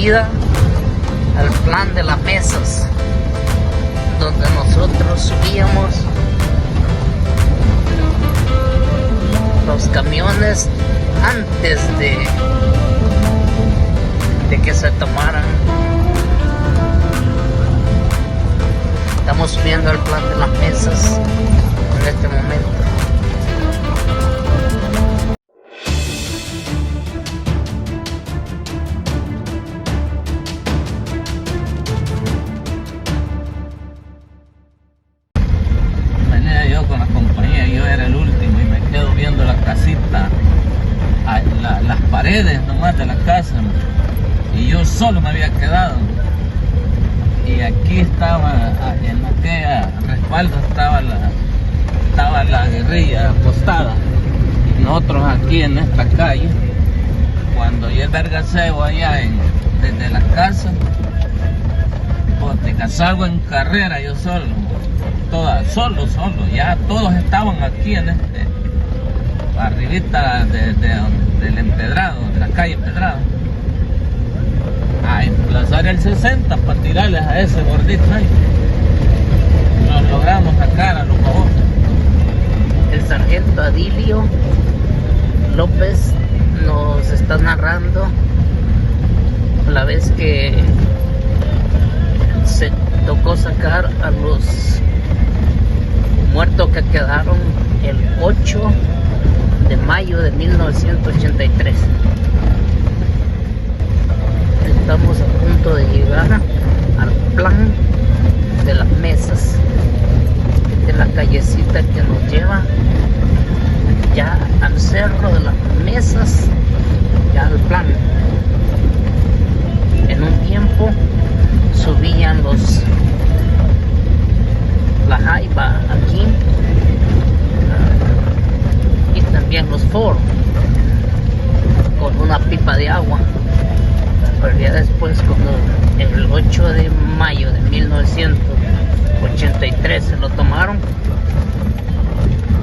subida al plan de las mesas, donde nosotros subíamos los camiones antes de que se tomaran. Estamos subiendo al plan de las mesas en este momento. Venía yo con la compañía, yo era el último y me quedo viendo la casita, las paredes nomás de la casa, y yo solo me había quedado. Y aquí estaba, en aquel respaldo estaba la guerrilla apostada. Y nosotros aquí en esta calle, cuando yo el vergaseo allá desde la casa, pues salgo en carrera yo solo, solo, ya todos estaban aquí en arribita del empedrado, de la calle Empedrado, a emplazar el 60 para tirarles a ese gordito ahí. Nos logramos sacar a los babos. El sargento Adilio López nos está narrando la vez que se tocó sacar a los muertos que quedaron el 8 de mayo de 1983. Estamos a punto de llegar al plan de las mesas, de la callecita que nos lleva ya al cerro de las mesas, ya al plan. En un tiempo subían la jaiba aquí y también los Ford con una pipa de agua. Pero ya después, cuando el 8 de mayo de 1983 se lo tomaron,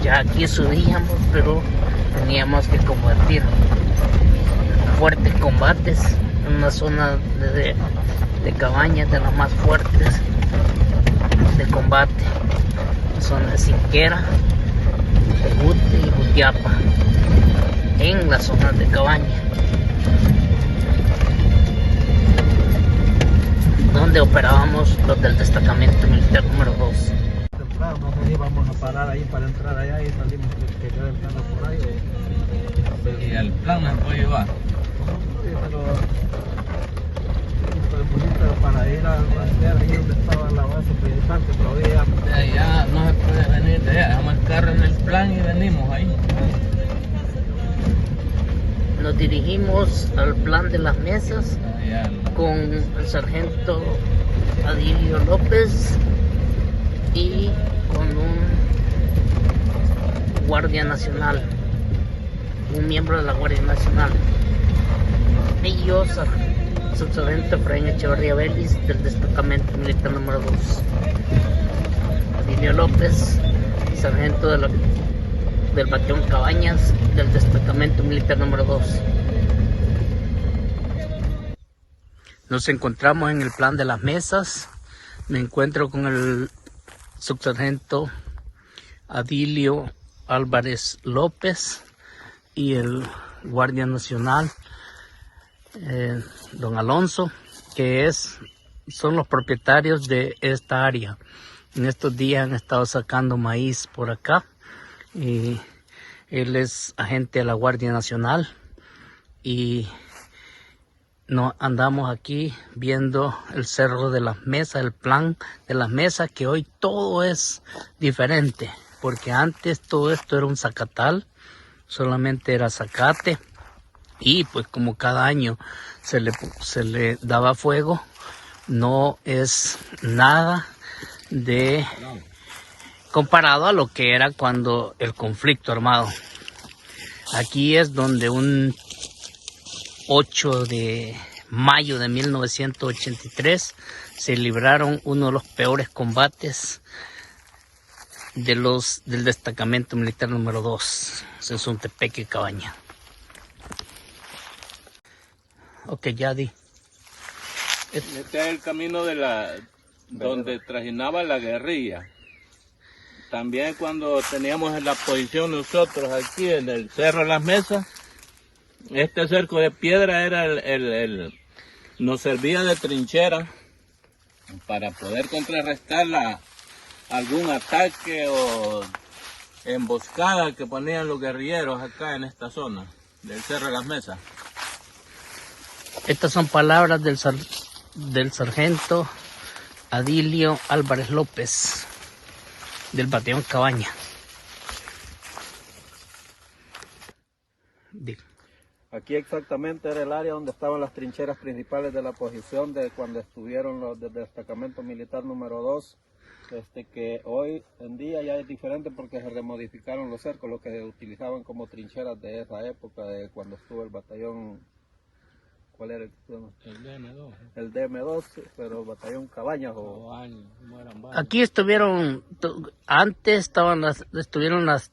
ya aquí subíamos, pero teníamos que combatir fuertes combates en una zona de cabañas de las más fuertes de combate, zona de Siquera, Tejute y Jutiapa, en las zonas de cabaña, donde operábamos los del destacamento militar número 2. Temprano, no sé si vamos a parar ahí para entrar allá y salimos que quede el plano por ahí. Y el plan me puede llevar. Sí, pero para ir a rastrear ahí donde estaba la base principal, que todavía De allá no se puede venir de allá, dejamos el carro en el plan y venimos ahí. Nos dirigimos al plan de las mesas Allá, con el sargento Adilio López y con un guardia nacional, un miembro de la Guardia Nacional, y yo, subsargento Efraín Echeverría Vélez, del destacamento militar número 2. Adilio López, sargento del batallón Cabañas, del destacamento militar número 2. Nos encontramos en el plan de las mesas. Me encuentro con el subsargento Adilio Álvarez López y el guardia nacional don Alonso, que son los propietarios de esta área. En estos días han estado sacando maíz por acá y él es agente de la Guardia Nacional, y nos andamos aquí viendo el cerro de las mesas, el plan de las mesas, que hoy todo es diferente, porque antes todo esto era un zacatal, solamente era zacate, y pues como cada año se le daba fuego, no es nada de comparado a lo que era cuando el conflicto armado. Aquí es donde un 8 de mayo de 1983 se libraron uno de los peores combates del destacamento militar número 2, Sensuntepeque, Cabaña. Ok, ya di. Este es el camino de donde trajinaba la guerrilla. También cuando teníamos la posición nosotros aquí en el Cerro de las Mesas, este cerco de piedra era nos servía de trinchera para poder contrarrestar algún ataque o emboscada que ponían los guerrilleros acá en esta zona del Cerro de las Mesas. Estas son palabras del sargento Adilio Álvarez López, del batallón Cabaña. Aquí exactamente era el área donde estaban las trincheras principales de la posición de cuando estuvieron los del destacamento militar número 2, que hoy en día ya es diferente porque se remodificaron los cercos, lo que utilizaban como trincheras de esa época, de cuando estuvo el batallón. ¿Cuál era? El DM2. El DM2, pero batallón Cabañas Aquí estuvieron, antes estuvieron las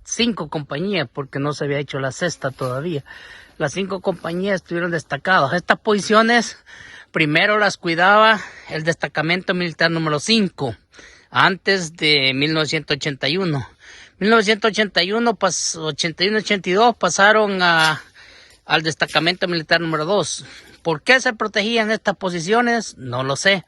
5 compañías, porque no se había hecho la sexta todavía. Las 5 compañías estuvieron destacadas. Estas posiciones primero las cuidaba el destacamento militar número 5, antes de 1981. 81-82 pasaron al destacamento militar número 2. ¿Por qué se protegían estas posiciones? No lo sé.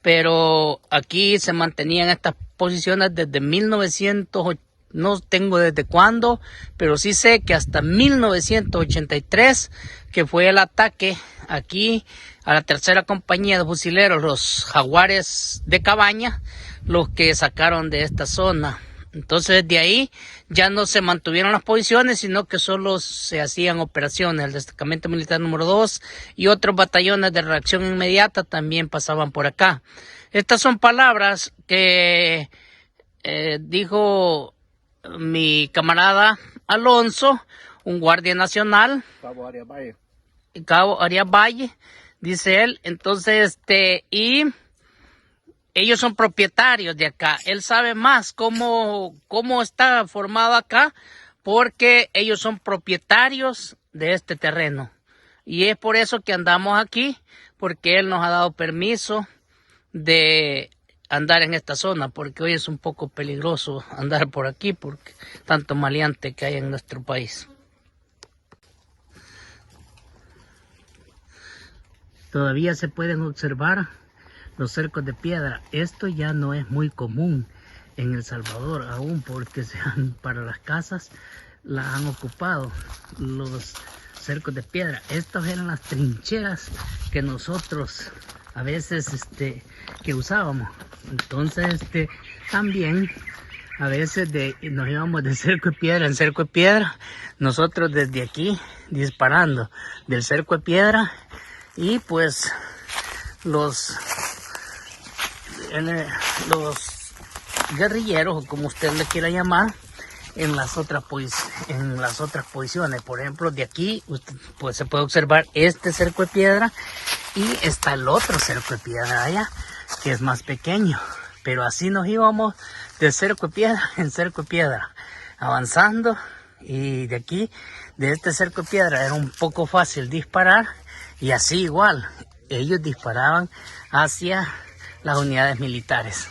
Pero aquí se mantenían estas posiciones desde 1980. No tengo desde cuándo, pero sí sé que hasta 1983, que fue el ataque aquí a la tercera compañía de fusileros, los Jaguares de Cabaña, los que sacaron de esta zona. Entonces de ahí ya no se mantuvieron las posiciones, sino que solo se hacían operaciones. El destacamento militar número 2 y otros batallones de reacción inmediata también pasaban por acá. Estas son palabras que dijo mi camarada Alonso, un guardia nacional, Cabo Arias Valle, dice él. Entonces, y ellos son propietarios de acá. Él sabe más cómo está formado acá, porque ellos son propietarios de este terreno. Y es por eso que andamos aquí, porque él nos ha dado permiso de andar en esta zona, porque hoy es un poco peligroso andar por aquí, porque tanto maleante que hay en nuestro país. Todavía se pueden observar los cercos de piedra. Esto ya no es muy común en El Salvador aún, porque para las casas la han ocupado los cercos de piedra. Estas eran las trincheras que nosotros a veces que usábamos. Entonces también a veces nos íbamos de cerco de piedra en cerco de piedra, nosotros desde aquí disparando del cerco de piedra, y pues los guerrilleros, o como usted le quiera llamar, en las otras posiciones. Por ejemplo, de aquí usted, pues, se puede observar este cerco de piedra, y está el otro cerco de piedra allá, que es más pequeño. Pero así nos íbamos de cerco de piedra en cerco de piedra, avanzando. Y de aquí, de este cerco de piedra, era un poco fácil disparar, y así igual ellos disparaban hacia las unidades militares.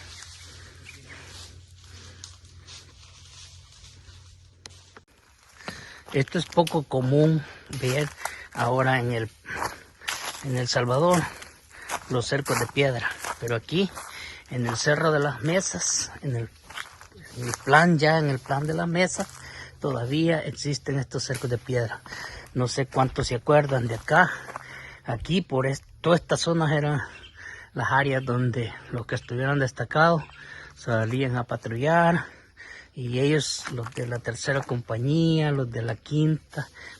Esto es poco común ver ahora en El Salvador, los cercos de piedra, pero aquí en el Cerro de las Mesas, en el plan de la mesa, todavía existen estos cercos de piedra. No sé cuántos se acuerdan de acá. Aquí por todas estas zonas eran las áreas donde los que estuvieron destacados salían a patrullar, y ellos, los de la tercera compañía, los de la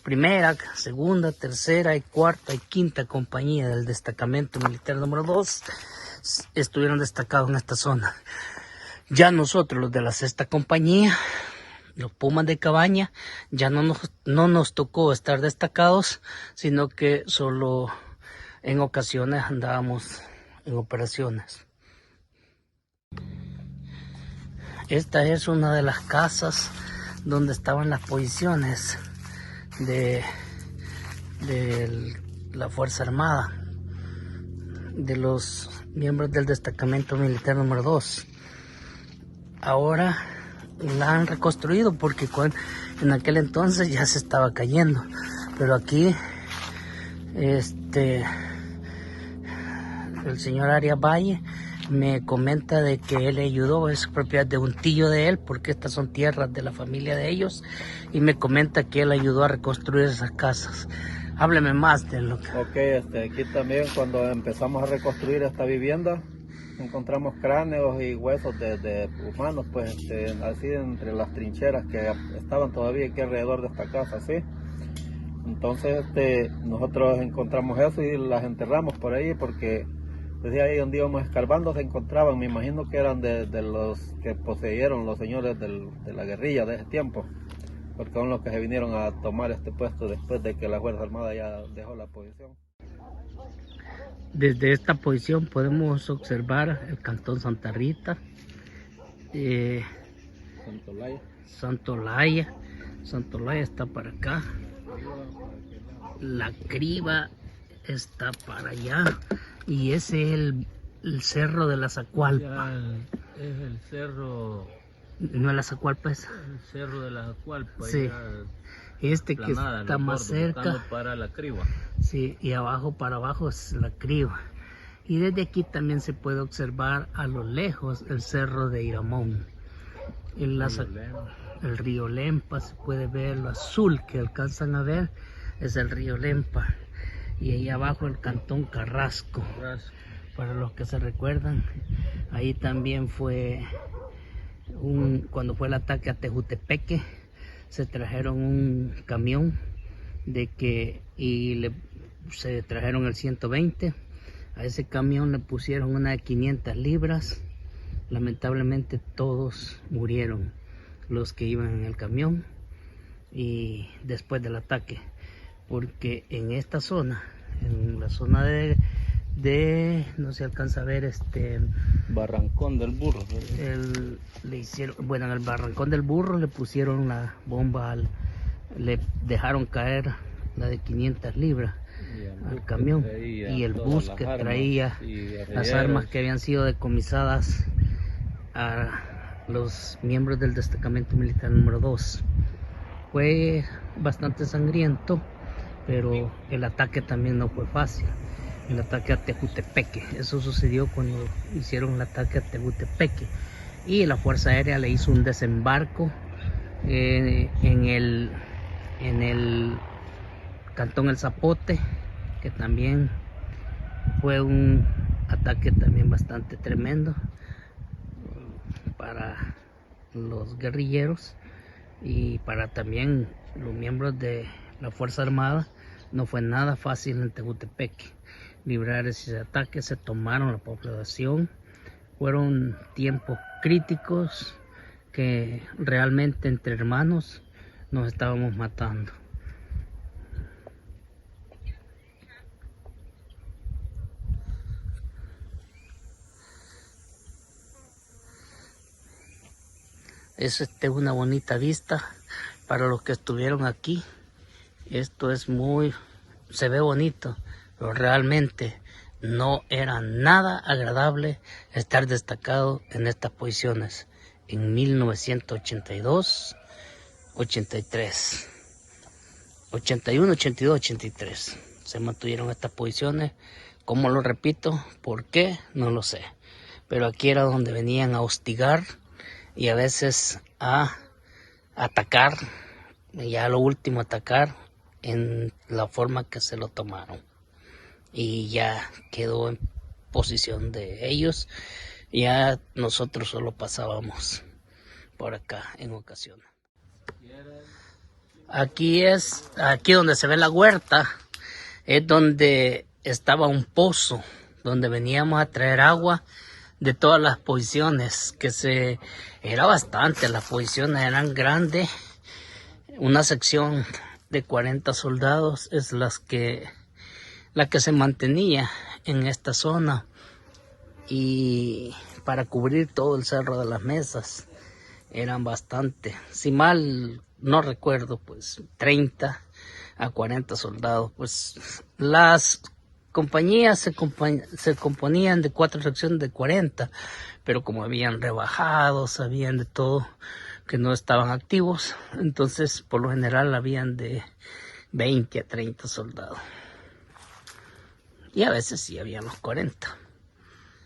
primera, segunda, tercera y cuarta y quinta compañía del destacamento militar número 2, estuvieron destacados en esta zona. Ya nosotros, los de la sexta compañía, los Pumas de Cabaña, ya no nos tocó estar destacados, sino que solo en ocasiones andábamos en operaciones. Esta es una de las casas donde estaban las posiciones de la Fuerza Armada. de los miembros del destacamento militar número 2. Ahora la han reconstruido porque en aquel entonces ya se estaba cayendo, pero aquí el señor Arias Valle me comenta de que él le ayudó, es propiedad de un tío de él, porque estas son tierras de la familia de ellos, y me comenta que él ayudó a reconstruir esas casas. Hábleme más de lo que... Ok, aquí también cuando empezamos a reconstruir esta vivienda, encontramos cráneos y huesos de humanos, pues así entre las trincheras que estaban todavía aquí alrededor de esta casa, ¿sí? Entonces nosotros encontramos eso y las enterramos por ahí porque desde ahí donde íbamos escarbando se encontraban, me imagino que eran de los que poseyeron los señores de la guerrilla de ese tiempo, porque son los que se vinieron a tomar este puesto después de que la Fuerza Armada ya dejó la posición. Desde esta posición podemos observar el cantón Santa Rita, Santolaya está para acá, La Criba está para allá, y ese es el cerro de la Zacualpa. Es el cerro... No es la Zacualpa, es el cerro de la Zacualpa. Sí. Este que está más cerca para La Criba. Sí, y abajo para abajo es La Criba. Y desde aquí también se puede observar a lo lejos el cerro de Iramón. El río Lempa, se puede ver lo azul que alcanzan a ver, es el río Lempa. Y ahí abajo el cantón Carrasco. Para los que se recuerdan, ahí también fue cuando fue el ataque a Tejutepeque, se trajeron un camión se trajeron el 120. A ese camión le pusieron una de 500 libras. Lamentablemente todos murieron los que iban en el camión y después del ataque, porque en esta zona, en la zona de no se alcanza a ver Barrancón del Burro. en el Barrancón del Burro le pusieron la bomba, le dejaron caer la de 500 libras al camión, y el bus que traía las armas que habían sido decomisadas a los miembros del destacamento militar número 2. Fue bastante sangriento, pero el ataque también no fue fácil. El ataque a Tejutepeque, eso sucedió cuando hicieron el ataque a Tejutepeque, y la Fuerza Aérea le hizo un desembarco en el cantón El Zapote, que también fue un ataque también bastante tremendo para los guerrilleros y para también los miembros de la Fuerza Armada. No fue nada fácil en Tejutepeque librar ese ataque, se tomaron la población, fueron tiempos críticos que realmente entre hermanos nos estábamos matando. Es una bonita vista para los que estuvieron aquí. Esto es se ve bonito, pero realmente no era nada agradable estar destacado en estas posiciones en 1982, 83, 81, 82, 83. Se mantuvieron estas posiciones. ¿Cómo lo repito? ¿Por qué? No lo sé. Pero aquí era donde venían a hostigar y a veces a atacar, y ya lo último atacar en la forma que se lo tomaron, y ya quedó en posición de ellos. Ya nosotros solo pasábamos por acá en ocasiones. Aquí donde se ve la huerta, es donde estaba un pozo, donde veníamos a traer agua de todas las posiciones, era bastante, las posiciones eran grandes. Una sección de 40 soldados es la que se mantenía en esta zona, y para cubrir todo el Cerro de las Mesas eran bastante, si mal no recuerdo, pues 30 a 40 soldados. Pues las compañías se componían de 4 secciones de 40, pero como habían rebajado, sabían de todo que no estaban activos, entonces por lo general habían de 20 a 30 soldados. Y a veces sí habían los 40.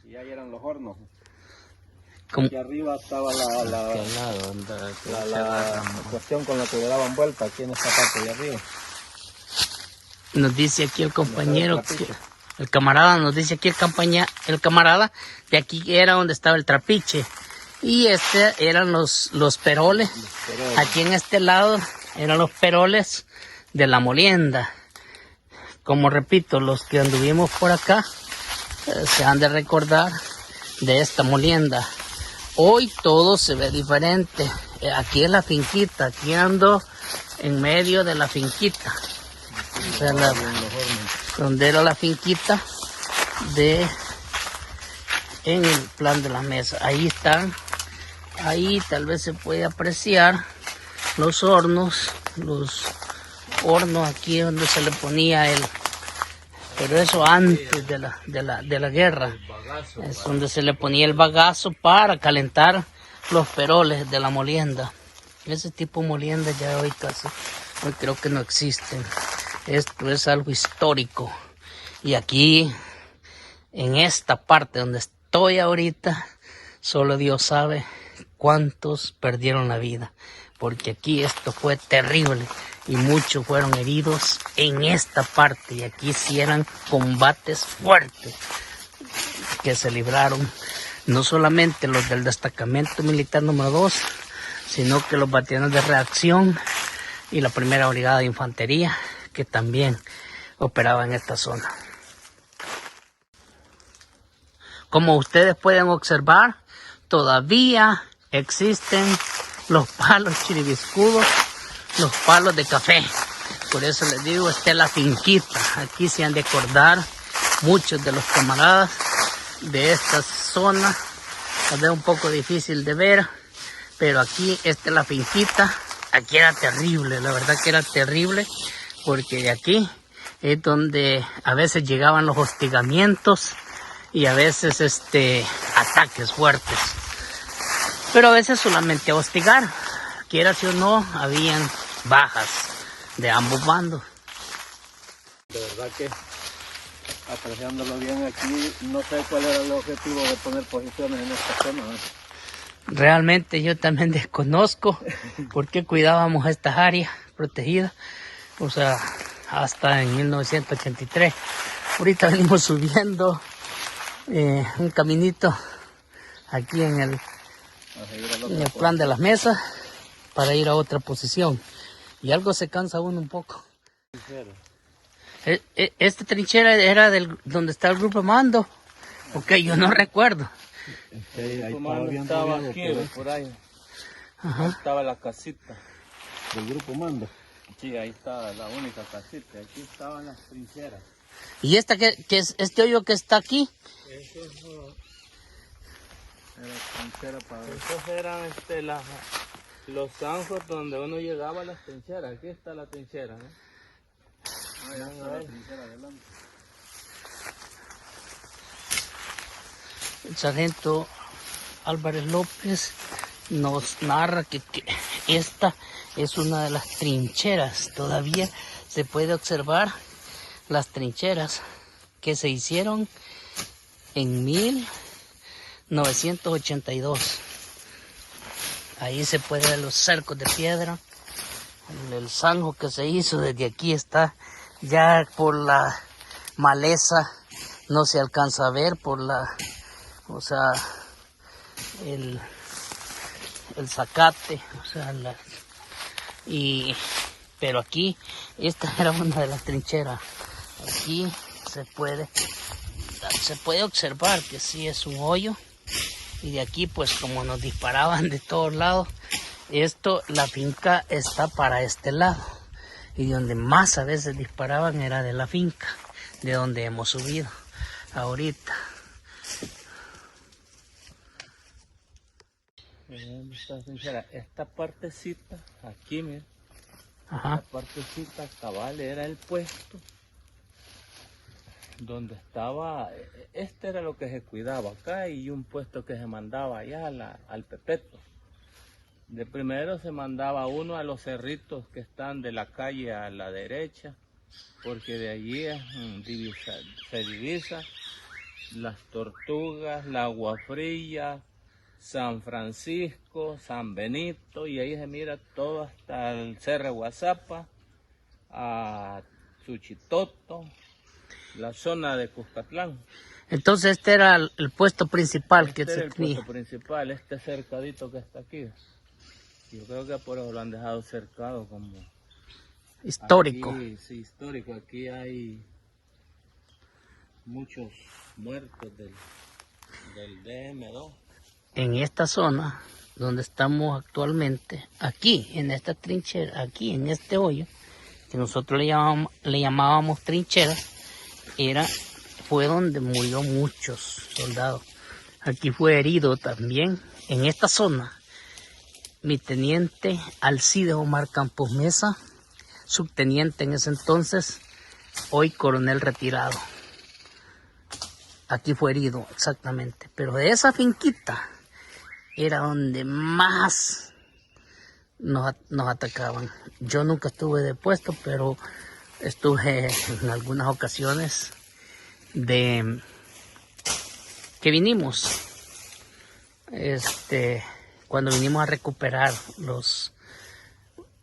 Y ahí eran los hornos. Como, Aquí arriba estaba la la cuestión con la que le daban vuelta, aquí en esta parte de arriba. nos dice aquí el compañero, el camarada nos dice aquí el camarada de aquí era donde estaba el trapiche. Y eran los peroles. Aquí en este lado eran los peroles de la molienda. Como repito, los que anduvimos por acá se han de recordar de esta molienda. Hoy todo se ve diferente. Aquí es la finquita, aquí ando en medio de la finquita. O sea, donde era la finquita en el plan de la mesa. Ahí están. Ahí tal vez se puede apreciar los hornos aquí donde se le ponía pero eso antes de la guerra, es donde se le ponía el bagazo para calentar los peroles de la molienda. Ese tipo de molienda ya hoy creo que no existen. Esto es algo histórico. Y aquí, en esta parte donde estoy ahorita, solo Dios sabe cuántos perdieron la vida, porque aquí esto fue terrible y muchos fueron heridos en esta parte. Y aquí sí eran combates fuertes que se libraron, no solamente los del destacamento militar número 2, sino que los batallones de reacción y la primera brigada de infantería, que también operaba en esta zona. Como ustedes pueden observar, todavía existen los palos chiribiscudos, los palos de café. Por eso les digo, esta es la finquita. Aquí se han de acordar muchos de los camaradas de esta zona. Tal vez un poco difícil de ver, pero aquí esta es la finquita. Aquí era terrible, la verdad que era terrible, porque de aquí es donde a veces llegaban los hostigamientos y a veces ataques fuertes. Pero a veces solamente a hostigar, quiera si o no, habían bajas de ambos bandos. De verdad que, apreciándolo bien aquí, no sé cuál era el objetivo de poner posiciones en esta zona, ¿eh? Realmente yo también desconozco por qué cuidábamos estas áreas protegidas, o sea, hasta en 1983. Ahorita venimos subiendo un caminito aquí en el plan de las mesas para ir a otra posición, y algo se cansa uno un poco. Esta trinchera era donde está el grupo mando. Ok, yo no recuerdo. Ahí estaba aquí, por ahí. Ajá. Ahí estaba la casita del grupo mando. Sí, ahí estaba la única casita. Aquí estaban las trincheras. ¿Y esta que es este hoyo que está aquí? Esos eran los zanjos donde uno llegaba a las trincheras. Aquí está la trinchera, ¿no? Ahí está la trinchera adelante. El sargento Álvarez López nos narra que esta es una de las trincheras. Todavía se puede observar las trincheras que se hicieron en 1982. Ahí se puede ver los cercos de piedra, el zanjo que se hizo. Desde aquí está, ya por la maleza no se alcanza a ver, por o sea, el zacate, o sea, pero aquí, esta era una de las trincheras. Aquí se puede observar que sí es un hoyo, y de aquí pues como nos disparaban de todos lados, la finca está para este lado, y donde más a veces disparaban era de la finca, de donde hemos subido ahorita. Esta partecita, aquí, mira. Ajá. Esta partecita cabal era el puesto donde estaba, este era lo que se cuidaba acá y un puesto que se mandaba allá al Pepeto. De primero se mandaba uno a los cerritos que están de la calle a la derecha, porque de allí se divisa las Tortugas, la Agua Fría, San Francisco, San Benito, y ahí se mira todo hasta el Cerro Guazapa, a Suchitoto, la zona de Cuscatlán. Entonces este era el puesto principal que Este se era el tenía. puesto principal, este cercadito que está aquí. Yo creo que por eso lo han dejado cercado como... Histórico. Aquí, sí, histórico. Aquí hay muchos muertos del DM2. En esta zona donde estamos actualmente, aquí en esta trinchera, aquí en este hoyo, que nosotros le llamábamos trinchera, fue donde murió muchos soldados. Aquí fue herido también, en esta zona, mi teniente Alcides Omar Campos Mesa, subteniente en ese entonces, hoy coronel retirado. Aquí fue herido, exactamente. Pero de esa finquita era donde más nos atacaban. Yo nunca estuve de puesto, pero estuve en algunas ocasiones de que vinimos, cuando vinimos a recuperar los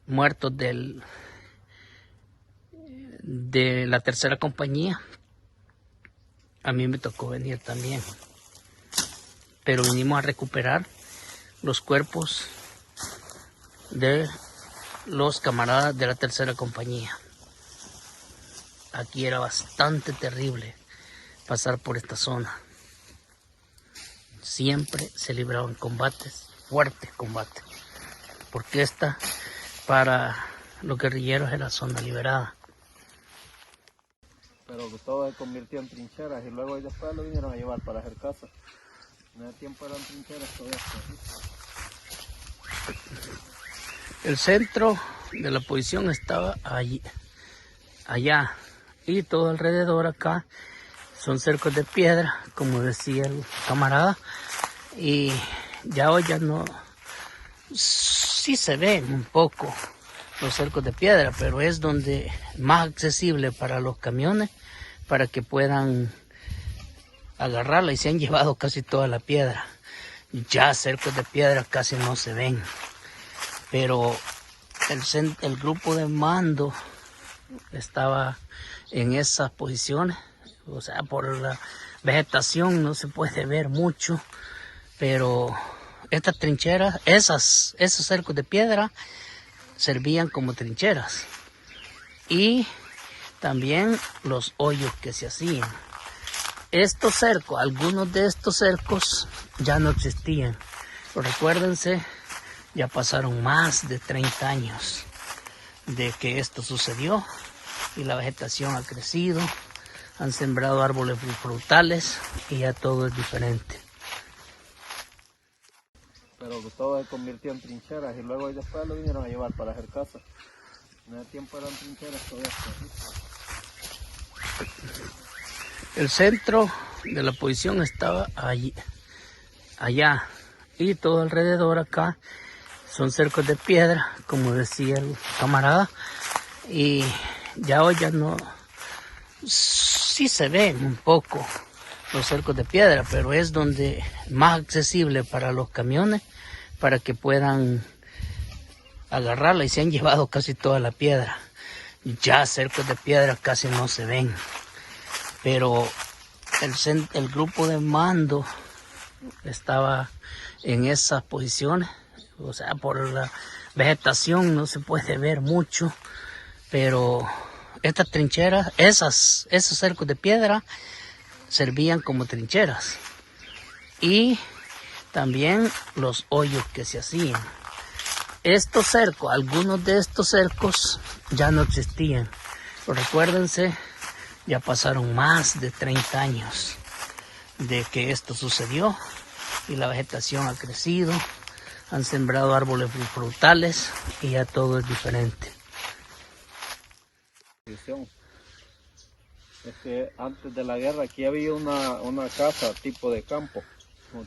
muertos de la tercera compañía. A mí me tocó venir también, pero vinimos a recuperar los cuerpos de los camaradas de la tercera compañía. Aquí era bastante terrible pasar por esta zona. Siempre se libraban combates, fuertes combates, porque esta para los guerrilleros era zona liberada. Pero todo se convirtió en trincheras y luego después lo vinieron a llevar para hacer casa. En ese tiempo eran trincheras todavía. El centro de la posición estaba allí, allá, y todo alrededor acá son cercos de piedra, como decía el camarada, y ya hoy ya no, sí se ven un poco los cercos de piedra, pero es donde más accesible para los camiones, para que puedan agarrarla, y se han llevado casi toda la piedra. Ya cercos de piedra casi no se ven, pero el grupo de mando estaba en esas posiciones. O sea, por la vegetación no se puede ver mucho, pero estas trincheras, esos cercos de piedra servían como trincheras, y también los hoyos que se hacían. Estos cercos, algunos de estos cercos ya no existían. Pero recuérdense, ya pasaron más de 30 años de que esto sucedió y la vegetación ha crecido, han sembrado árboles frutales y ya todo es diferente. Pero todo se convirtió en trincheras y luego después lo vinieron a llevar para hacer casa. En ese tiempo eran trincheras todavía. El centro de la posición estaba allí, allá, y todo alrededor acá son cercos de piedra, como decía el camarada, y ya hoy ya no, sí se ven un poco los cercos de piedra, pero es donde más accesible para los camiones, para que puedan agarrarla, y se han llevado casi toda la piedra. Ya cercos de piedra casi no se ven, pero el grupo de mando estaba en esas posiciones. O sea, por la vegetación no se puede ver mucho, pero estas trincheras, esos cercos de piedra servían como trincheras, y también los hoyos que se hacían. Estos cercos, algunos de estos cercos ya no existían. Pero recuérdense, ya pasaron más de 30 años de que esto sucedió y la vegetación ha crecido, han sembrado árboles frutales y ya todo es diferente. Es que antes de la guerra aquí había una casa tipo de campo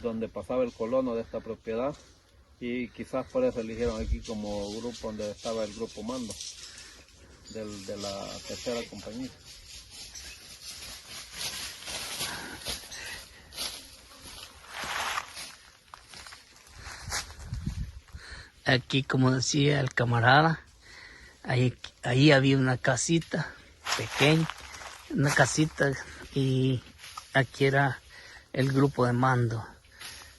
donde pasaba el colono de esta propiedad y quizás por eso eligieron aquí como grupo donde estaba el grupo mando de la tercera compañía. Aquí, como decía el camarada, ahí había una casita pequeña, una casita, y aquí era el grupo de mando.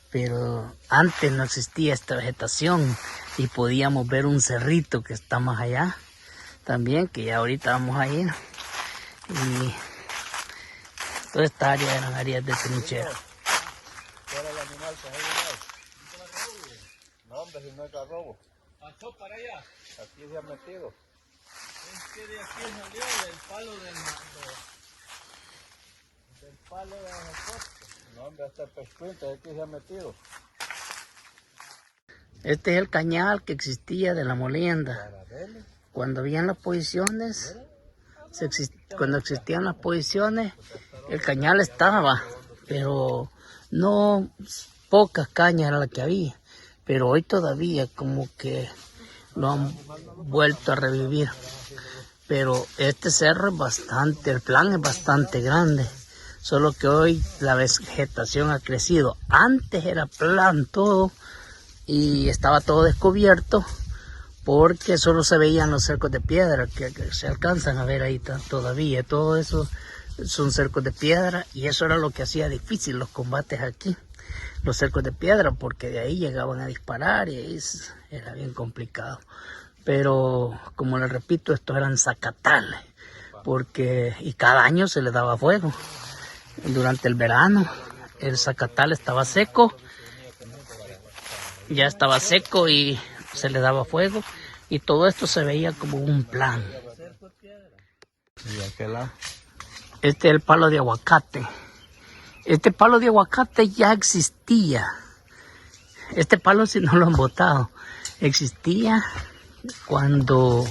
Pero antes no existía esta vegetación y podíamos ver un cerrito que está más allá también, que ya ahorita vamos a ir. Y toda esta área eran áreas de trinchera. ¿Cuál era el animal que hay? No, hombre, si no es garrobo. Pasó para allá. Aquí se ha metido. Es que de aquí salió del palo del palo de nosotros. No, hombre, hasta el pescuinte, aquí se ha metido. Este es el cañal que existía de la molienda. Cuando habían las posiciones, cuando existían las posiciones, el cañal estaba, pero no pocas cañas era la que había. Pero hoy todavía como que lo han vuelto a revivir. Pero este cerro es bastante, el plan es bastante grande. Solo que hoy la vegetación ha crecido. Antes era plan todo y estaba todo descubierto porque solo se veían los cercos de piedra que se alcanzan a ver ahí todavía. Todo eso son cercos de piedra y eso era lo que hacía difícil los combates aquí. Los cercos de piedra, porque de ahí llegaban a disparar y ahí era bien complicado. Pero como les repito, estos eran zacatales y cada año se le daba fuego. Durante el verano el zacatal estaba seco, ya estaba seco y se le daba fuego y todo esto se veía como un plan. ¿Y aquel lado? Este es el palo de aguacate. Este palo de aguacate ya existía. Este palo, si no lo han botado, existía cuando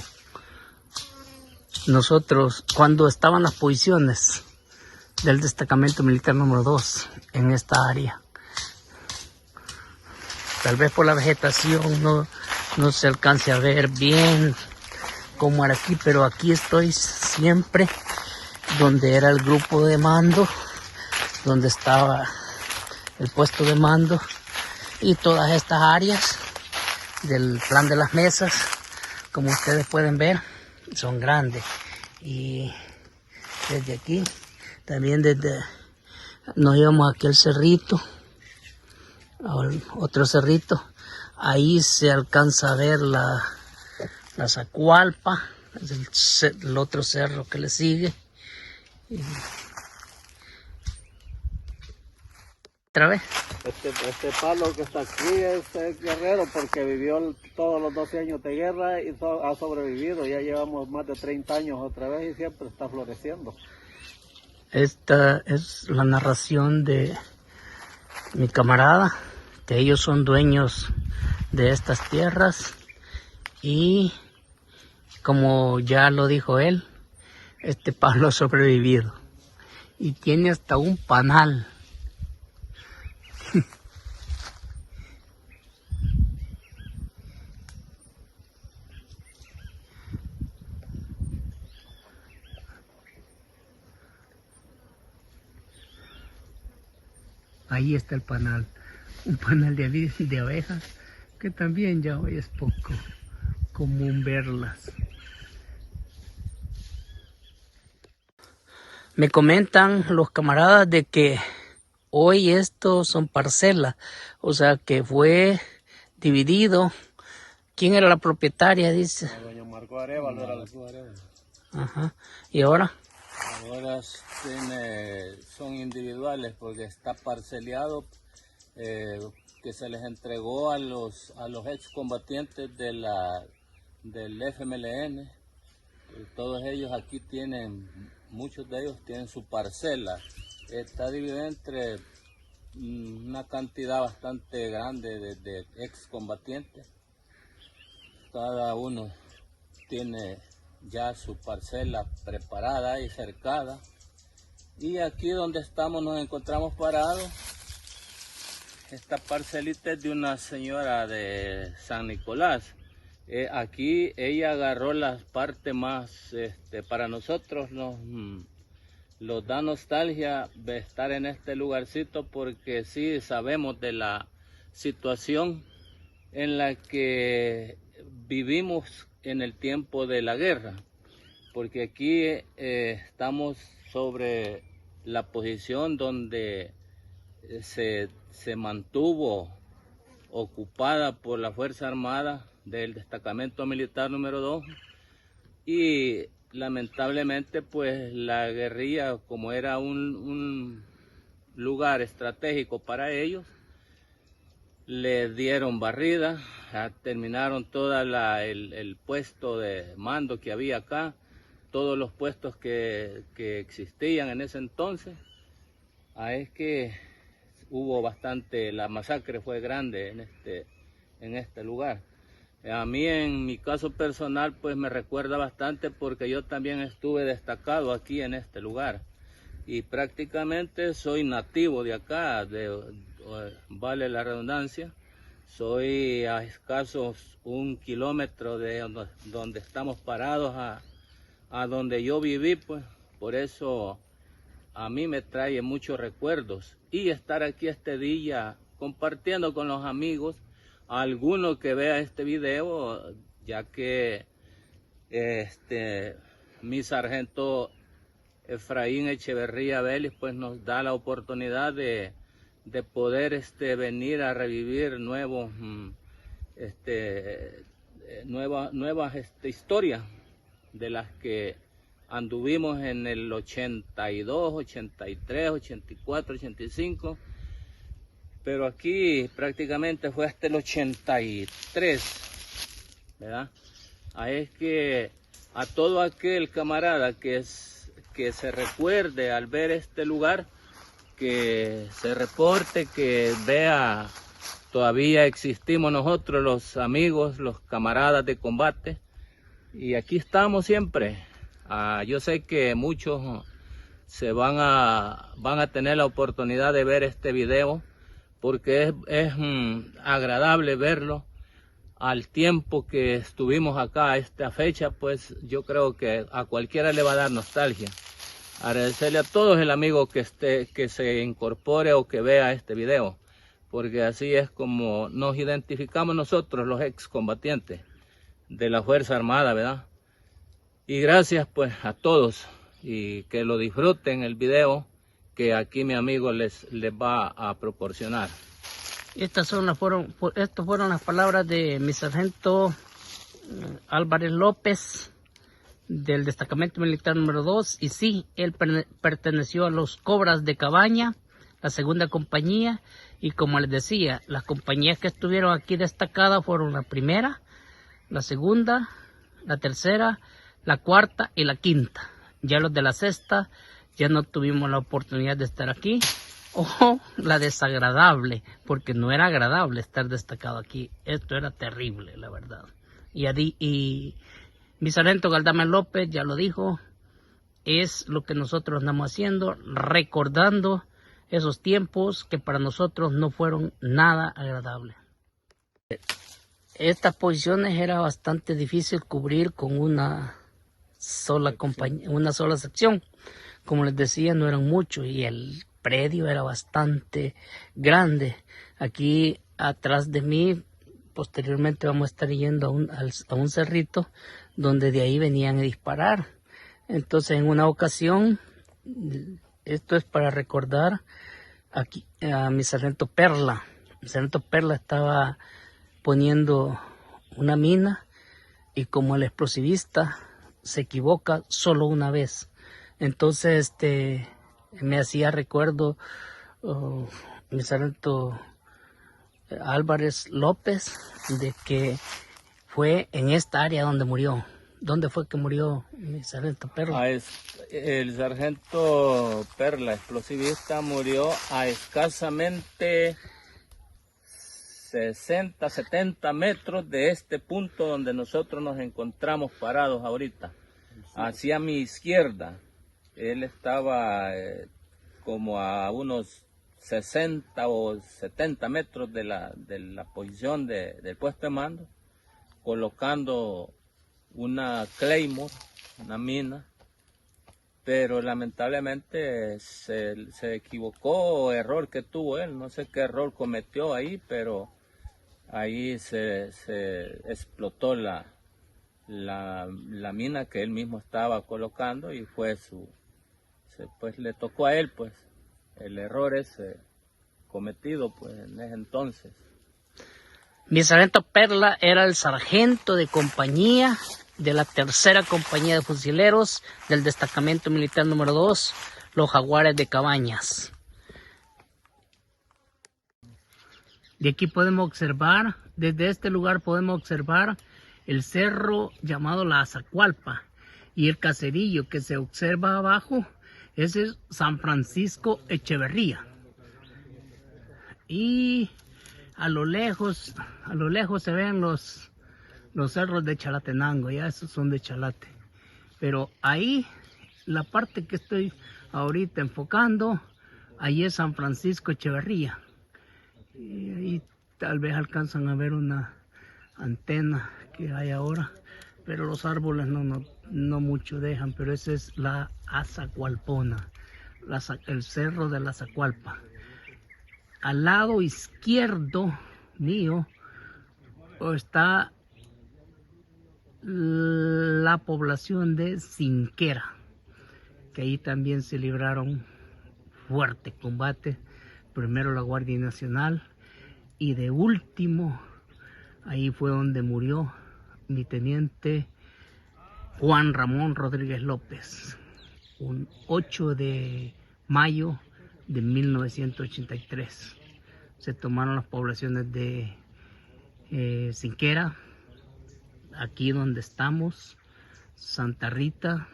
estaban las posiciones del destacamento militar número 2 en esta área. Tal vez por la vegetación no se alcance a ver bien cómo era aquí, pero aquí estoy siempre donde era el grupo de mando, donde estaba el puesto de mando y todas estas áreas del plan de las mesas, como ustedes pueden ver, son grandes. Y desde aquí, también nos íbamos aquí al cerrito, otro cerrito, ahí se alcanza a ver la Zacualpa, el otro cerro que le sigue. Y otra vez. Este palo que está aquí es guerrero porque vivió todos los 12 años de guerra y ha sobrevivido. Ya llevamos más de 30 años otra vez y siempre está floreciendo. Esta es la narración de mi camarada, que ellos son dueños de estas tierras y como ya lo dijo él, este palo ha sobrevivido y tiene hasta un panal. Ahí está el panal, un panal de abejas que también ya hoy es poco común verlas. Me comentan los camaradas de que hoy estos son parcelas, o sea que fue dividido. ¿Quién era la propietaria? Dice. Doña Margot Arevalo era la Ajá. ¿Y ahora? Ahora son individuales porque está parceliado, que se les entregó a los excombatientes del FMLN. Todos ellos aquí muchos de ellos tienen su parcela. Está dividida entre una cantidad bastante grande de excombatientes. Cada uno tiene ya su parcela preparada y cercada Y aquí donde estamos nos encontramos parados. Esta parcelita es de una señora de San Nicolás. Aquí ella agarró las partes más, para nosotros nos da nostalgia de estar en este lugarcito, porque sí sabemos de la situación en la que vivimos en el tiempo de la guerra, porque aquí estamos sobre la posición donde se mantuvo ocupada por la Fuerza Armada del Destacamento Militar número 2, y lamentablemente pues la guerrilla, como era un lugar estratégico para ellos, le dieron barrida, terminaron todo el puesto de mando que había acá, todos los puestos que existían en ese entonces. Es que hubo bastante, la masacre fue grande en este lugar. A mí, en mi caso personal, pues me recuerda bastante, porque yo también estuve destacado aquí en este lugar y prácticamente soy nativo de acá, vale la redundancia. Soy a escasos 1 kilómetro de donde estamos parados a donde yo viví, pues por eso a mí me trae muchos recuerdos, y estar aquí este día compartiendo con los amigos, alguno que vea este video, ya que mi sargento Efraín Echeverría Vélez pues nos da la oportunidad de poder venir a revivir nuevas historias de las que anduvimos en el 82, 83, 84, 85, pero aquí prácticamente fue hasta el 83, ¿verdad? Es que a todo aquel camarada que se recuerde al ver este lugar, que se reporte, que vea, todavía existimos nosotros, los amigos, los camaradas de combate, y aquí estamos siempre. Yo sé que muchos van a tener la oportunidad de ver este video, porque es agradable verlo. Al tiempo que estuvimos acá a esta fecha, pues yo creo que a cualquiera le va a dar nostalgia. Agradecerle a todos el amigo que se incorpore o que vea este video, porque así es como nos identificamos nosotros, los excombatientes de la Fuerza Armada, ¿verdad? Y gracias pues a todos, y que lo disfruten el video que aquí mi amigo les va a proporcionar. Estas fueron las palabras de mi sargento Álvarez López, del Destacamento Militar número 2, y sí, él perteneció a los Cobras de Cabaña, la segunda compañía, y como les decía, las compañías que estuvieron aquí destacadas fueron la primera, la segunda, la tercera, la cuarta y la quinta. Ya los de la sexta ya no tuvimos la oportunidad de estar aquí. O la desagradable, porque no era agradable estar destacado aquí. Esto era terrible, la verdad. Y mi sargento Galdame López ya lo dijo, es lo que nosotros andamos haciendo, recordando esos tiempos que para nosotros no fueron nada agradables. Estas posiciones era bastante difícil cubrir con una sola compañía, una sola sección. Como les decía, no eran muchos, y el predio era bastante grande. Aquí atrás de mí, posteriormente vamos a estar yendo a un cerrito donde de ahí venían a disparar. Entonces, en una ocasión, esto es para recordar aquí a mi sargento Perla. Mi sargento Perla estaba poniendo una mina, y como el explosivista se equivoca solo una vez, entonces me hacía recuerdo mi sargento Álvarez López, de que fue en esta área donde murió. ¿Dónde fue que murió mi sargento Perla? El sargento Perla, explosivista, murió a escasamente 60, 70 metros de este punto donde nosotros nos encontramos parados ahorita, hacia mi izquierda. Él estaba como a unos 60 o 70 metros de la posición del puesto de mando, colocando una Claymore, una mina, pero lamentablemente se equivocó, error que tuvo él, no sé qué error cometió ahí, pero ahí se explotó la mina que él mismo estaba colocando y fue pues le tocó a él pues el error ese cometido pues en ese entonces. Mi sargento Perla era el sargento de compañía de la 3ª compañía de fusileros del destacamento militar número 2, los Jaguares de Cabañas. De aquí podemos observar, desde este lugar podemos observar el cerro llamado La Azacualpa y el caserillo que se observa abajo, ese es San Francisco Echeverría. Y a lo lejos se ven los cerros de Chalatenango, ya esos son de Chalate. Pero ahí, la parte que estoy ahorita enfocando, ahí es San Francisco Echeverría. Y ahí tal vez alcanzan a ver una antena que hay ahora, pero los árboles no mucho dejan, pero esa es la Azacualpona, el cerro de la Azacualpa. Al lado izquierdo mío está la población de Sinquera, que ahí también se libraron fuerte combate, primero la Guardia Nacional y de último ahí fue donde murió mi teniente Juan Ramón Rodríguez López, un 8 de mayo de 1983. Se tomaron las poblaciones de Sinquera, aquí donde estamos, Santa Rita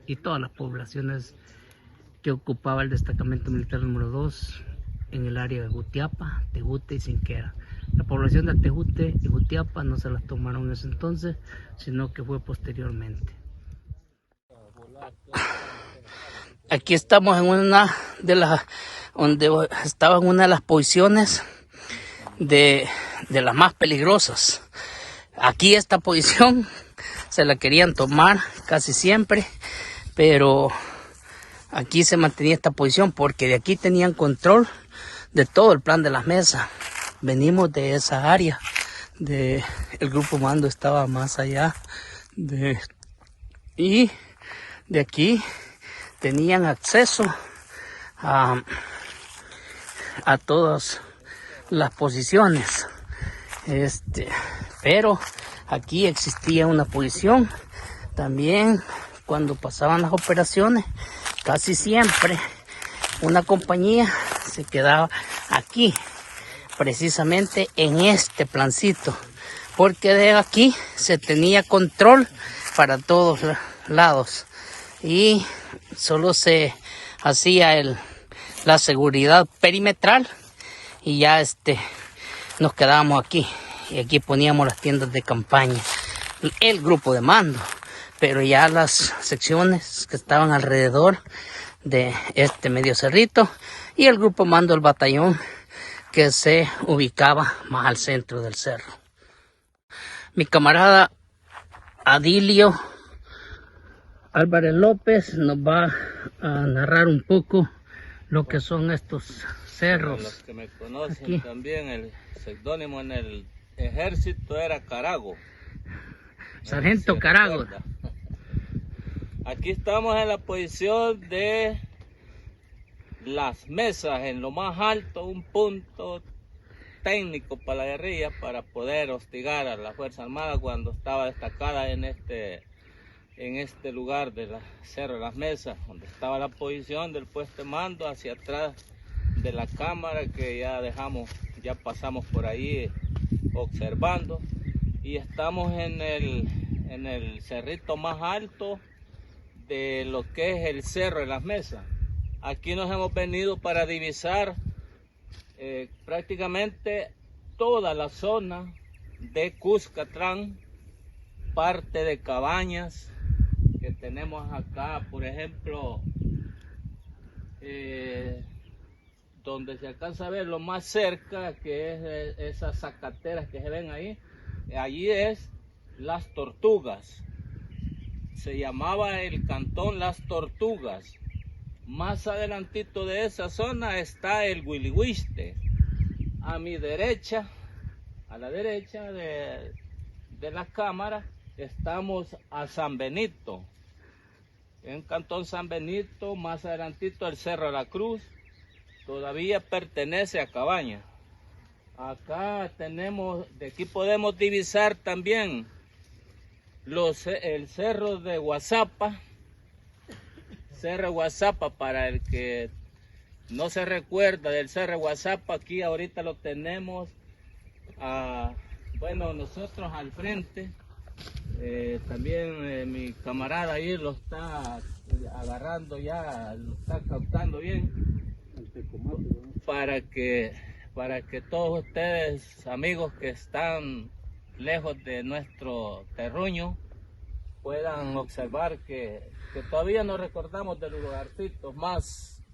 y todas las poblaciones que ocupaba el destacamento militar número 2 en el área de Jutiapa, Tejute y Sinquera. La población de Tejute y Jutiapa no se las tomaron en ese entonces, sino que fue posteriormente. Aquí estamos en una de las, donde estaba en una de las posiciones de las más peligrosas. Aquí esta posición se la querían tomar casi siempre, pero aquí se mantenía esta posición porque de aquí tenían control de todo el plan de las mesas. Venimos de esa área, el grupo mando estaba más allá y de aquí tenían acceso a todas las posiciones. Pero aquí existía una posición también cuando pasaban las operaciones, casi siempre una compañía se quedaba aquí, precisamente en este plancito, porque de aquí se tenía control para todos lados y solo se hacía la seguridad perimetral y ya nos quedábamos aquí. Y aquí poníamos las tiendas de campaña, el grupo de mando, pero ya las secciones que estaban alrededor de este medio cerrito y el grupo mando del batallón que se ubicaba más al centro del cerro. Mi camarada Adilio Álvarez López nos va a narrar un poco lo que son estos cerros. Los que me conocen aquí. También el seudónimo en el ejército era Carago. Sargento Carago. Aquí estamos en la posición de las mesas, en lo más alto, un punto técnico para la guerrilla para poder hostigar a la Fuerza Armada cuando estaba destacada en este lugar del Cerro de las Mesas, donde estaba la posición del puesto de mando hacia atrás de la cámara que ya pasamos por ahí observando, y estamos en el cerrito más alto de lo que es el Cerro de las Mesas. Aquí nos hemos venido para divisar prácticamente toda la zona de Cuscatlán, parte de Cabañas, que tenemos acá, por ejemplo, donde se alcanza a ver lo más cerca, que es esas zacateras que se ven ahí, allí es Las Tortugas. Se llamaba el cantón Las Tortugas. Más adelantito de esa zona está el Huilihuiste. A mi derecha, a la derecha de la cámara, estamos a San Benito. En Cantón San Benito, más adelantito el Cerro de la Cruz, todavía pertenece a Cabaña. Acá tenemos, de aquí podemos divisar también el Cerro de Guazapa. Cerro de Guazapa, para el que no se recuerda del Cerro de Guazapa, aquí ahorita lo tenemos, bueno, nosotros al frente. También mi camarada ahí lo está agarrando ya, lo está captando bien, para que todos ustedes, amigos que están lejos de nuestro terruño, puedan observar que todavía nos recordamos de los lugarcitos más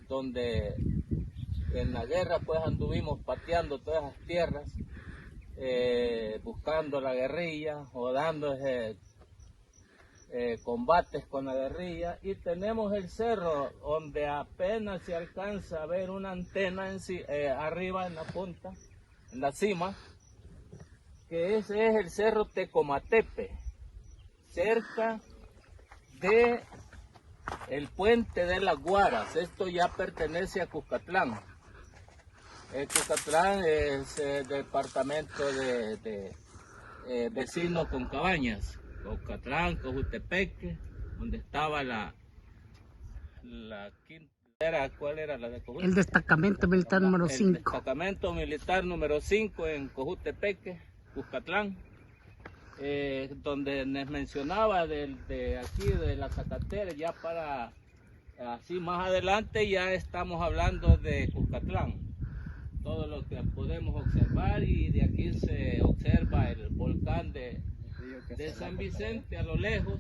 donde en la guerra pues anduvimos pateando todas las tierras, buscando la guerrilla o dando combates con la guerrilla. Y tenemos el cerro donde apenas se alcanza a ver una antena arriba en la punta, en la cima, que ese es el cerro Tecomatepe, cerca de el puente de las Guaras. Esto ya pertenece a Cuscatlán. Cuscatlán es el departamento de vecino con Cabañas. Cuscatlán, Cojutepeque, donde estaba la quinta, ¿cuál era la de Cojutepeque? El destacamento militar número 5. El destacamento militar número 5 en Cojutepeque, Cuscatlán. Donde les mencionaba de aquí de la zacatera, ya para así más adelante ya estamos hablando de Cuscatlán, todo lo que podemos observar, y de aquí se observa el volcán de San Vicente a lo lejos,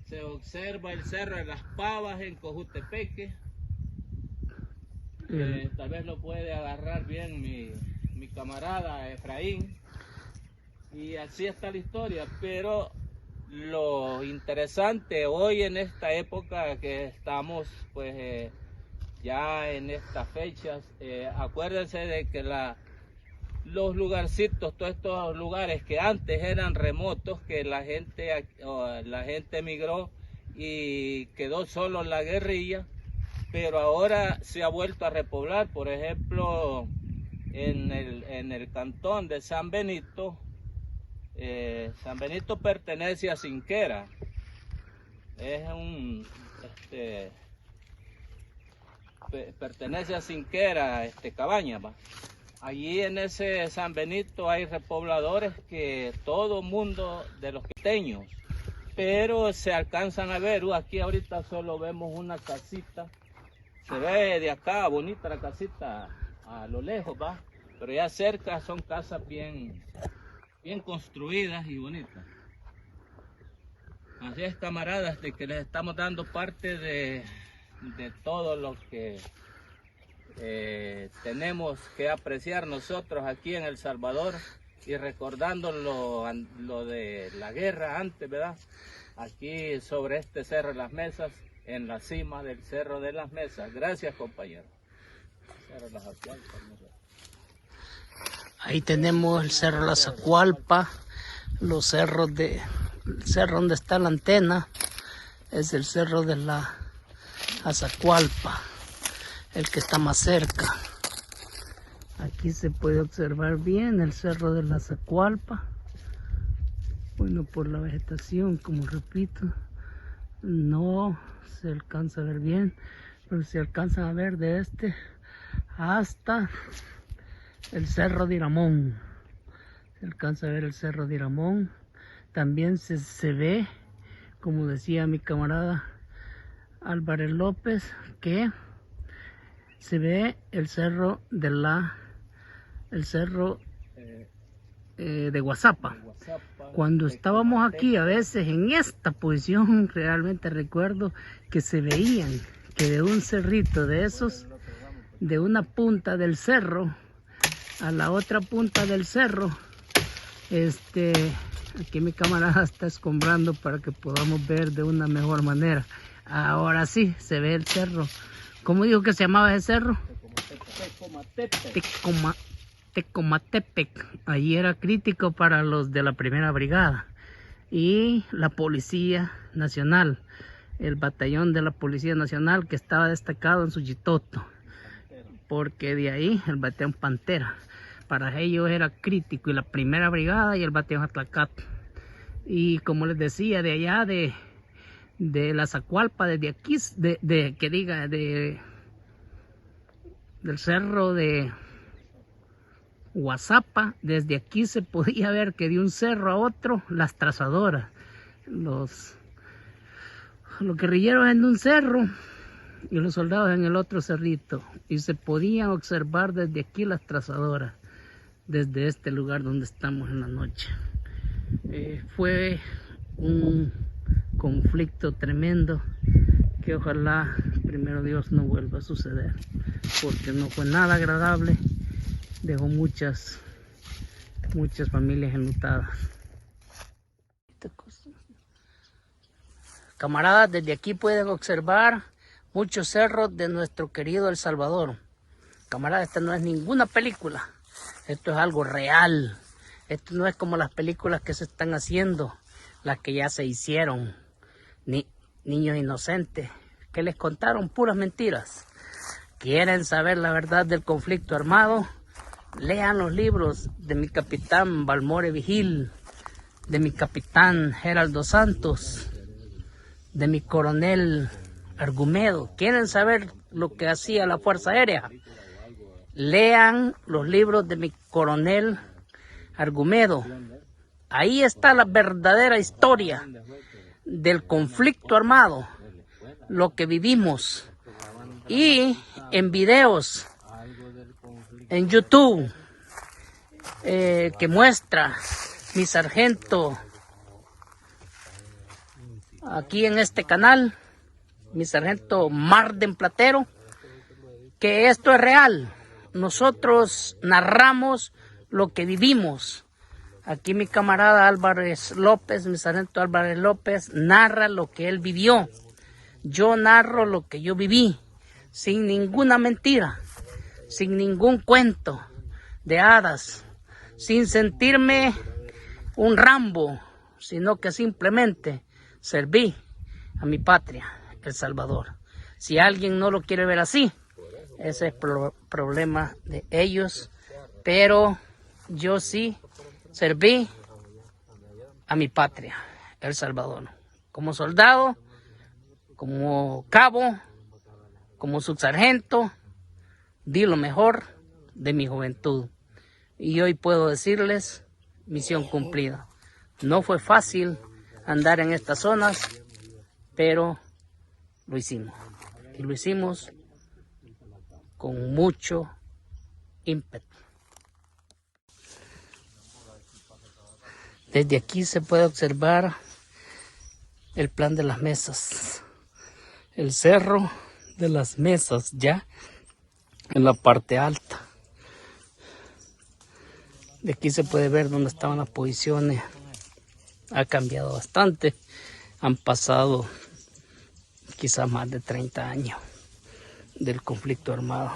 se observa el Cerro de las Pavas en Cojutepeque. Tal vez lo puede agarrar bien mi camarada Efraín. Y así está la historia, pero lo interesante hoy en esta época que estamos, pues ya en estas fechas, acuérdense de que los lugarcitos, todos estos lugares que antes eran remotos, que la gente emigró y quedó solo la guerrilla, pero ahora se ha vuelto a repoblar. Por ejemplo, en el cantón de San Benito, San Benito pertenece a Cinquera, pertenece a Cinquera, Cabaña, ¿va? Allí en ese San Benito hay repobladores que todo mundo de los quiteños, pero se alcanzan a ver. Aquí ahorita solo vemos una casita, se ve de acá bonita la casita a lo lejos, ¿va? Pero ya cerca son casas bien construidas y bonitas. Así es, camaradas, de que les estamos dando parte de todo lo que tenemos que apreciar nosotros aquí en El Salvador, y recordando lo de la guerra antes, ¿verdad? Aquí sobre este Cerro de las Mesas, en la cima del Cerro de las Mesas. Gracias, compañeros. Ahí tenemos el Cerro de la Zacualpa, los cerros el cerro donde está la antena es el Cerro de la Zacualpa, el que está más cerca. Aquí se puede observar bien el Cerro de la Zacualpa. Bueno, por la vegetación, como repito, no se alcanza a ver bien, pero se alcanza a ver de hasta el Cerro de Iramón. Se alcanza a ver el Cerro de Iramón. También se ve, como decía mi camarada Álvarez López, que se ve el cerro de Guazapa. Cuando estábamos aquí, a veces en esta posición, realmente recuerdo que se veían que de un cerrito de esos, de una punta del cerro a la otra punta del cerro, aquí mi camarada está escombrando para que podamos ver de una mejor manera. Ahora sí, se ve el cerro. ¿Cómo dijo que se llamaba ese cerro? Tecomatepec. Allí era crítico para los de la primera brigada y la Policía Nacional, el batallón de la Policía Nacional que estaba destacado en Suchitoto, porque de ahí el batallón Pantera, para ellos era crítico, y la primera brigada y el batallón Atlacat. Y como les decía, de allá de la Zacualpa, desde aquí, del cerro de Guazapa, desde aquí se podía ver que de un cerro a otro las trazadoras, los guerrilleros en un cerro y los soldados en el otro cerrito, y se podían observar desde aquí las trazadoras, desde este lugar donde estamos en la noche. Fue un conflicto tremendo que ojalá primero Dios no vuelva a suceder, porque no fue nada agradable, dejó muchas familias enlutadas. Camaradas, desde aquí pueden observar muchos cerros de nuestro querido El Salvador. Camaradas, esta no es ninguna película, esto es algo real. Esto no es como las películas que se están haciendo, las que ya se hicieron, niños inocentes, que les contaron puras mentiras. ¿Quieren saber la verdad del conflicto armado? Lean los libros de mi capitán Balmore Vigil, de mi capitán Geraldo Santos, de mi coronel Argumedo. ¿Quieren saber lo que hacía la Fuerza Aérea? Lean los libros de mi coronel Argumedo. Ahí está la verdadera historia del conflicto armado, lo que vivimos. Y en videos en YouTube que muestra mi sargento aquí en este canal, mi sargento Marden Platero, que esto es real. Nosotros narramos lo que vivimos. Aquí mi camarada Álvarez López, mi sargento Álvarez López, narra lo que él vivió. Yo narro lo que yo viví, sin ninguna mentira, sin ningún cuento de hadas, sin sentirme un Rambo, sino que simplemente serví a mi patria, El Salvador. Si alguien no lo quiere ver así, ese es problema de ellos, pero yo sí serví a mi patria, El Salvador, como soldado, como cabo, como subsargento. Di lo mejor de mi juventud y hoy puedo decirles, misión cumplida. No fue fácil andar en estas zonas, pero lo hicimos, y lo hicimos con mucho ímpetu. Desde aquí se puede observar el plan de las mesas, el cerro de las mesas ya en la parte alta. De aquí se puede ver dónde estaban las posiciones. Ha cambiado bastante, han pasado quizás más de 30 años del conflicto armado.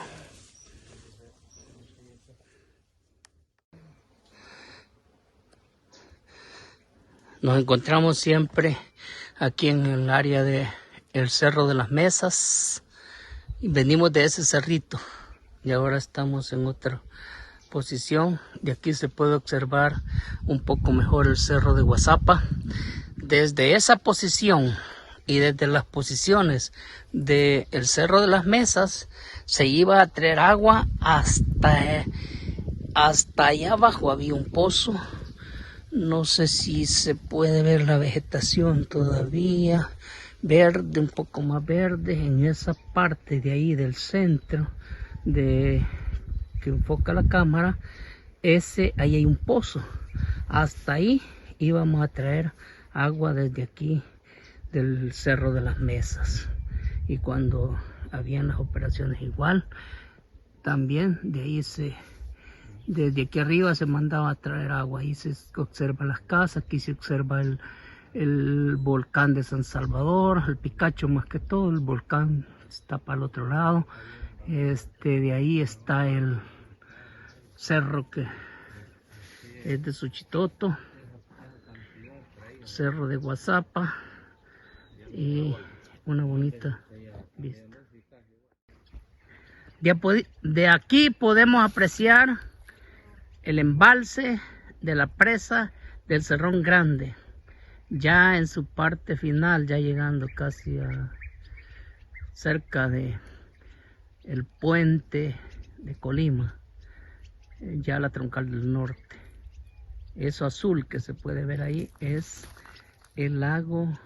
Nos encontramos siempre aquí en el área de el Cerro de las Mesas y venimos de ese cerrito y ahora estamos en otra posición. De aquí se puede observar un poco mejor el Cerro de Guazapa. Desde esa posición y desde las posiciones del Cerro de las Mesas se iba a traer agua hasta allá abajo. Había un pozo. No sé si se puede ver la vegetación todavía, verde, un poco más verde en esa parte de ahí del centro que enfoca la cámara. Ahí hay un pozo hasta ahí íbamos a traer agua desde aquí del Cerro de las Mesas, y cuando habían las operaciones igual también de ahí desde aquí arriba se mandaba a traer agua. Ahí se observa las casas, aquí se observa el volcán de San Salvador, el Picacho más que todo. El volcán está para el otro lado. De ahí está el cerro que es de Suchitoto, cerro de Guazapa, y una bonita vista. De aquí podemos apreciar el embalse de la presa del Cerrón Grande, ya en su parte final, ya llegando casi a cerca de el puente de Colima, ya la troncal del norte. Eso azul que se puede ver ahí es el lago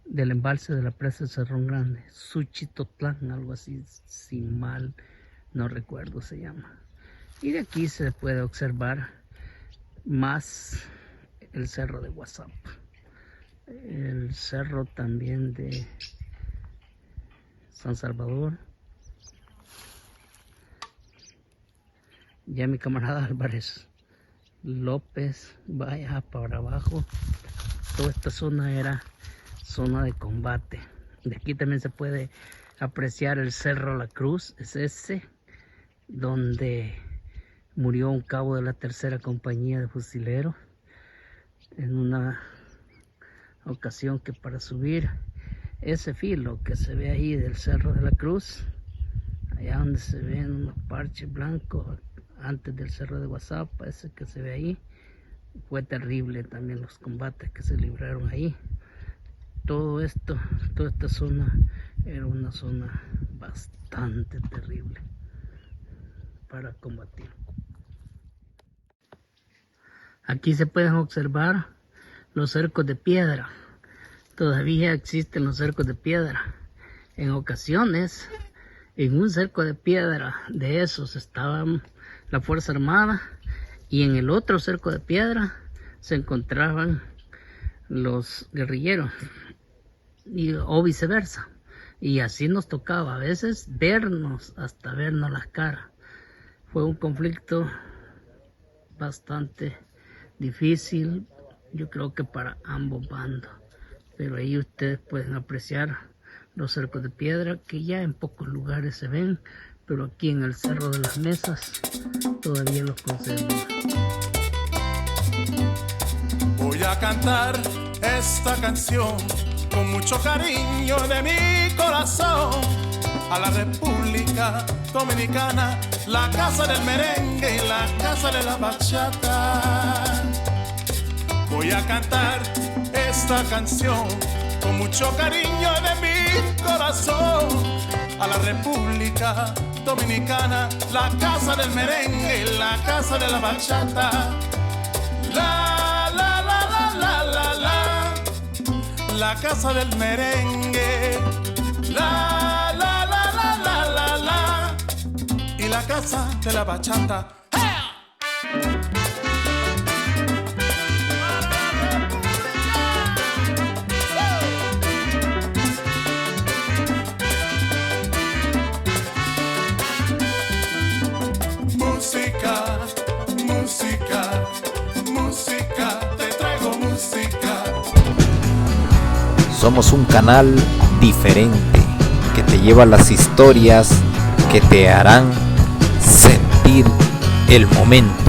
del embalse de la presa del Cerrón Grande, Suchitotlán, algo así, sin mal no recuerdo se llama. Y de aquí se puede observar más el cerro de Guazapa, el cerro también de San Salvador. Ya mi camarada Álvarez López vaya para abajo. Toda esta zona era zona de combate. De aquí también se puede apreciar el Cerro La Cruz, es ese donde murió un cabo de la 3ª compañía de fusileros en una ocasión que para subir ese filo que se ve ahí del Cerro de la Cruz, allá donde se ven unos parches blancos antes del Cerro de Guazapa, ese que se ve ahí, fue terrible también los combates que se libraron ahí. Todo esto, toda esta zona era una zona bastante terrible para combatir. Aquí se pueden observar los cercos de piedra. Todavía existen los cercos de piedra. En ocasiones, en un cerco de piedra de esos estaba la Fuerza Armada, y en el otro cerco de piedra se encontraban los guerrilleros, o viceversa. Y así nos tocaba a veces vernos, hasta vernos las caras. Fue un conflicto bastante difícil, yo creo que para ambos bandos. Pero ahí ustedes pueden apreciar los cercos de piedra que ya en pocos lugares se ven, pero aquí en el Cerro de las Mesas todavía los conservan. Voy a cantar esta canción con mucho cariño de mi corazón a la República Dominicana, la casa del merengue y la casa de la bachata. Voy a cantar esta canción con mucho cariño de mi corazón a la República Dominicana, la casa del merengue y la casa de la bachata. La la la la la la la, la casa del merengue, la la la la la la la, y la casa de la bachata. Música, música, música, te traigo música. Somos un canal diferente que te lleva las historias que te harán sentir el momento.